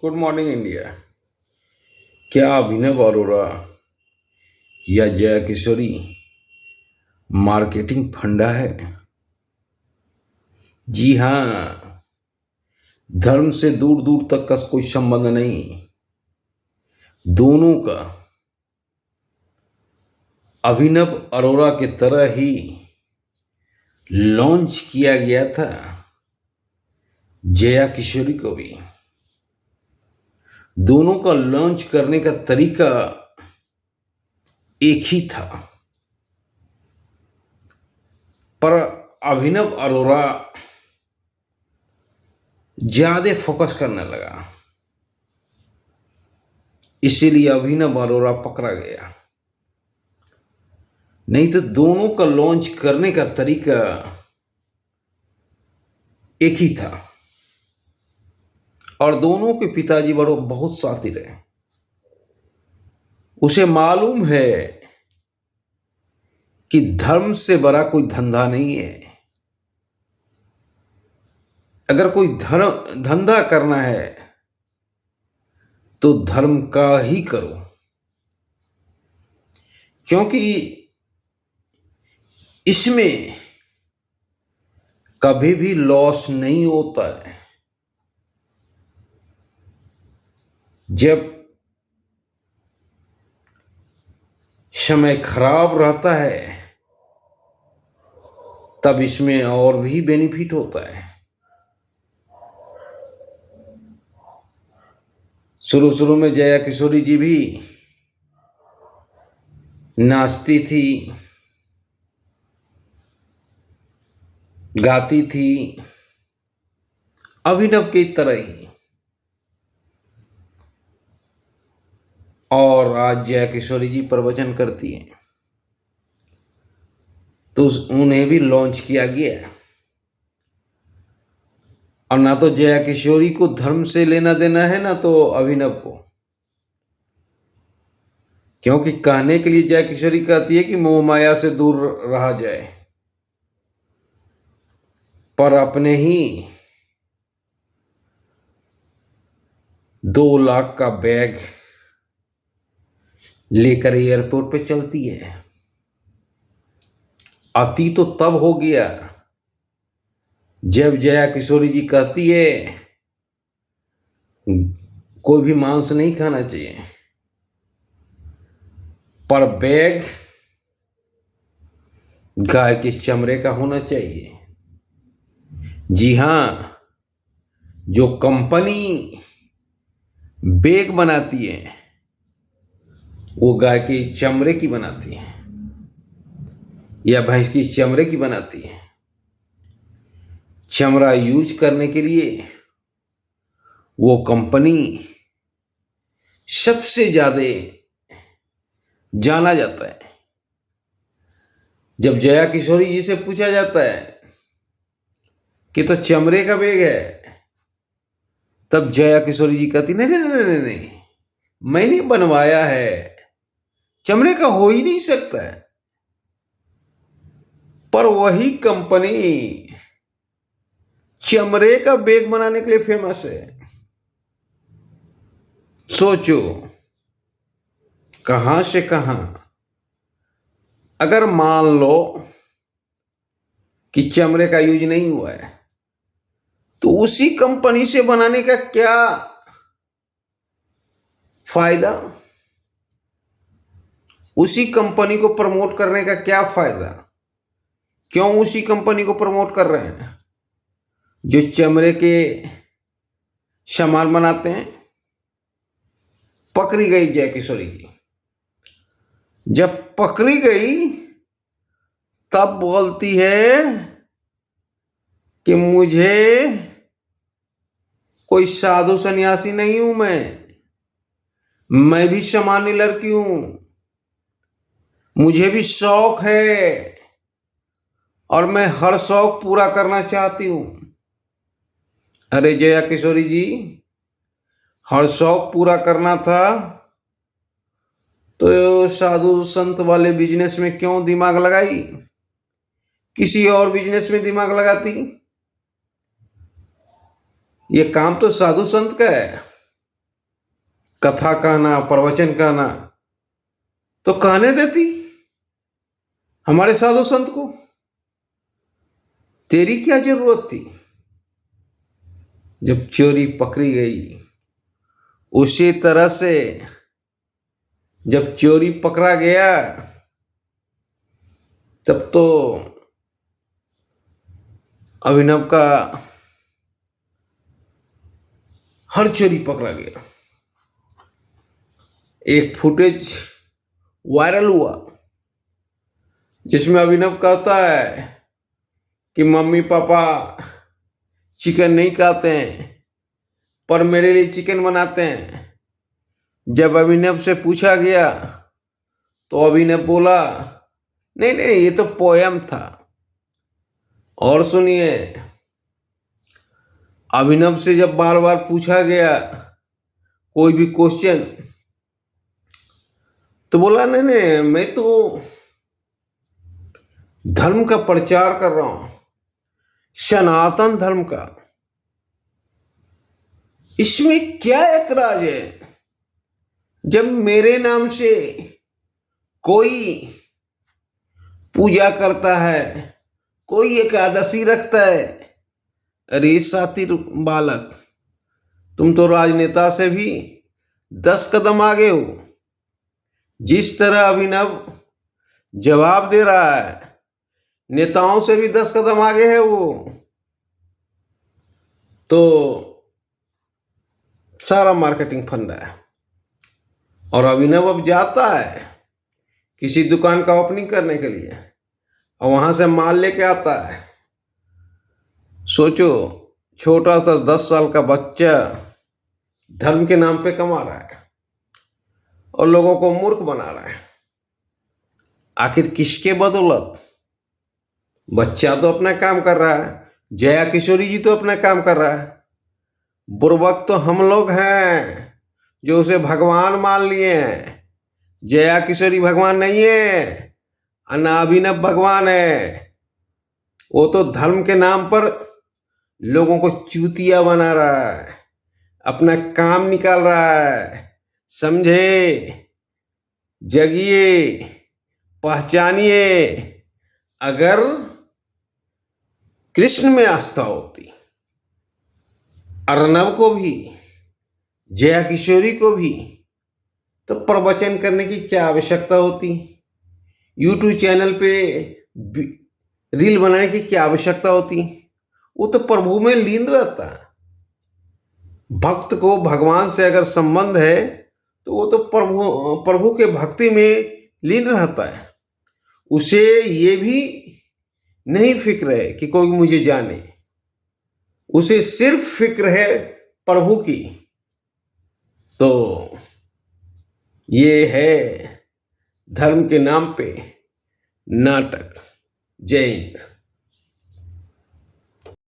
Good morning India. क्या अभिनव अरोरा या Jaya Kishori marketing फंडा है? जी हाँ, धर्म से दूर दूर तक का कोई संबंध नहीं। दोनों का अभिनव अरोरा की तरह ही लॉन्च किया गया था जया किशोरी को भी। दोनों का लॉन्च करने का तरीका एक ही था, पर अभिनव अरोरा ज्यादा फोकस करने लगा, इसीलिए अभिनव अरोरा पकड़ा गया। नहीं तो दोनों का लॉन्च करने का तरीका एक ही था, और दोनों के पिताजी बहुत शातिर हैं। उसे मालूम है कि धर्म से बड़ा कोई धंधा नहीं है। अगर कोई धंधा करना है तो धर्म का ही करो, क्योंकि इसमें कभी भी लॉस नहीं होता है। जब समय खराब रहता है तब इसमें और भी बेनिफिट होता है। शुरू शुरू में जया किशोरी जी भी नाचती थी, गाती थी, अभिनव की तरह ही। और आज जया किशोरी जी प्रवचन करती हैं, तो उन्हें भी लॉन्च किया गया। और ना तो जया किशोरी को धर्म से लेना देना है, ना तो अभिनव को, क्योंकि कहने के लिए जया किशोरी कहती है कि मोह माया से दूर रहा जाए, पर अपने ही 2 लाख का बैग लेकर एयरपोर्ट पे चलती है। अति तो तब हो गया जब जया किशोरी जी कहती है कोई भी मांस नहीं खाना चाहिए, पर बैग गाय के चमड़े का होना चाहिए। जी हां, जो कंपनी बैग बनाती है वो गाय के चमड़े की बनाती है या भैंस की चमड़े की बनाती है। चमड़ा यूज करने के लिए वो कंपनी सबसे ज्यादा जाना जाता है। जब जया किशोरी जी से पूछा जाता है कि तो चमड़े का बैग है, तब जया किशोरी जी कहती नहीं नहीं नहीं नहीं नहीं, मैंने बनवाया है, चमड़े का हो ही नहीं सकता है। पर वही कंपनी चमड़े का बैग बनाने के लिए फेमस है। सोचो कहां से कहां। अगर मान लो कि चमड़े का यूज नहीं हुआ है, तो उसी कंपनी से बनाने का क्या फायदा? उसी कंपनी को प्रमोट करने का क्या फायदा? क्यों उसी कंपनी को प्रमोट कर रहे हैं जो चमड़े के सामान बनाते हैं? पकड़ी गई जया किशोरी जी। जब पकड़ी गई तब बोलती है कि मुझे कोई साधु सन्यासी नहीं हूं, मैं भी सामान्य लड़की हूं, मुझे भी शौक है और मैं हर शौक पूरा करना चाहती हूं। अरे जया किशोरी जी, हर शौक पूरा करना था तो साधु संत वाले बिजनेस में क्यों दिमाग लगाई? किसी और बिजनेस में दिमाग लगाती। ये काम तो साधु संत का है। कथा कहना, प्रवचन कहना, तो कहने देती हमारे साधु संत को। तेरी क्या जरूरत थी? जब चोरी पकड़ी गई, उसी तरह से जब चोरी पकड़ा गया, तब तो अभिनव का हर चोरी पकड़ा गया। एक फुटेज वायरल हुआ जिसमें अभिनव कहता है कि मम्मी पापा चिकन नहीं खाते हैं, पर मेरे लिए चिकन बनाते हैं। जब अभिनव से पूछा गया तो अभिनव बोला, नहीं नहीं, ये तो पोयम था। और सुनिए, अभिनव से जब बार बार पूछा गया कोई भी क्वेश्चन, तो बोला, नहीं नहीं, मैं तो धर्म का प्रचार कर रहा हूं, सनातन धर्म का। इसमें क्या ऐतराज है? जब मेरे नाम से कोई पूजा करता है, कोई एकादशी रखता है, अरे सातिर बालक, तुम तो राजनेता से भी 10 कदम आगे हो। जिस तरह अभिनव जवाब दे रहा है, नेताओं से भी 10 कदम आगे है वो। तो सारा मार्केटिंग फंडा है। और अभिनव अब जाता है किसी दुकान का ओपनिंग करने के लिए, और वहां से माल लेके आता है। सोचो, छोटा सा 10 साल का बच्चा धर्म के नाम पे कमा रहा है और लोगों को मूर्ख बना रहा है। आखिर किसके बदौलत? बच्चा तो अपना काम कर रहा है, जया किशोरी जी तो अपना काम कर रहा है। बुर्बक तो हम लोग हैं जो उसे भगवान मान लिए हैं। जया किशोरी भगवान नहीं है, ना अभिनव भगवान है। वो तो धर्म के नाम पर लोगों को चूतिया बना रहा है, अपना काम निकाल रहा है। समझे? जगिए, पहचानिए। अगर कृष्ण में आस्था होती, अर्नब को भी, जया किशोरी को भी, तो प्रवचन करने की क्या आवश्यकता होती? यूट्यूब चैनल पे रील बनाने की क्या आवश्यकता होती? वो तो प्रभु में लीन रहता। भक्त को भगवान से अगर संबंध है तो वो तो प्रभु के भक्ति में लीन रहता है। उसे ये भी नहीं फिक्र है कि कोई मुझे जाने, उसे सिर्फ फिक्र है प्रभु की। तो ये है धर्म के नाम पे नाटक। जय हिंद।